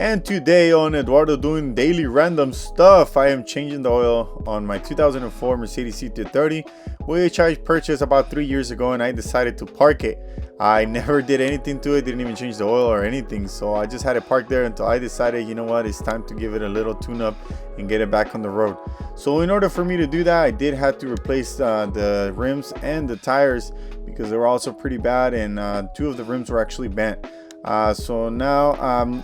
And today on Eduardo Doing Daily Random Stuff, I am changing the oil on my 2004 Mercedes C330, which I purchased about 3 years ago, and I decided to park it. I never did anything to it, didn't even change the oil or anything, so I just had it parked there until I decided, you know what, it's time to give it a little tune-up and get it back on the road. So in order for me to do that, I did have to replace the rims and the tires because they were also pretty bad, and 2 of the rims were actually bent. So now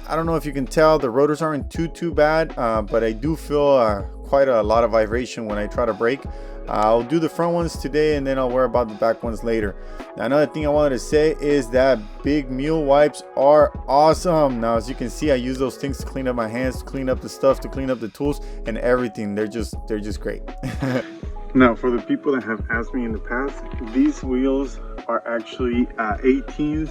I don't know if you can tell, the rotors aren't too bad, but I do feel quite a lot of vibration when I try to brake. I'll do the front ones today, and then I'll worry about the back ones later. Now, another thing I wanted to say is that big mule wipes are awesome. Now, as you can see, I use those things to clean up my hands, to clean up the stuff, to clean up the tools and everything. They're just great. Now, for the people that have asked me in the past, these wheels are actually 18s,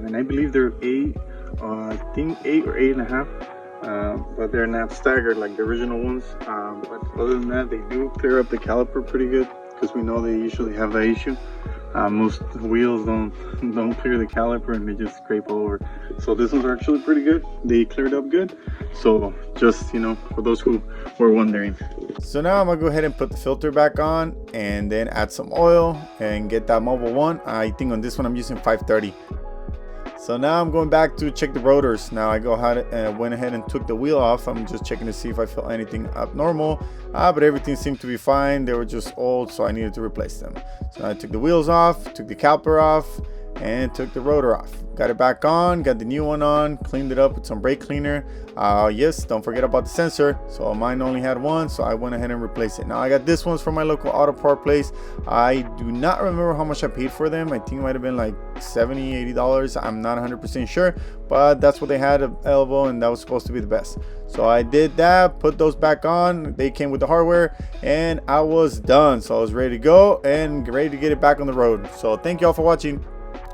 and I believe they're 8, I think 8 or 8.5, but they're not staggered like the original ones. But other than that, they do clear up the caliper pretty good, because we know they usually have that issue. Most wheels don't clear the caliper and they just scrape all over. So this ones are actually pretty good. They cleared up good. So just, you know, for those who were wondering. So now I'm gonna go ahead and put the filter back on and then add some oil and get that Mobil 1. I think on this one I'm using 530. So now I'm going back to check the rotors. Now I went ahead and took the wheel off. I'm just checking to see if I feel anything abnormal, but everything seemed to be fine. They were just old, so I needed to replace them. So I took the wheels off, took the caliper off, and took the rotor off. Got it back on, got the new one on, cleaned it up with some brake cleaner. Yes, don't forget about the sensor. So mine only had one, so I went ahead and replaced it. Now I got this one's from my local auto part place. I do not remember how much I paid for them. I think it might have been like $70-80. I'm not 100% sure, but that's what they had available, and that was supposed to be the best. So I did that, put those back on. They came with the hardware, and I was done. So I was ready to go and ready to get it back on the road. So thank you all for watching.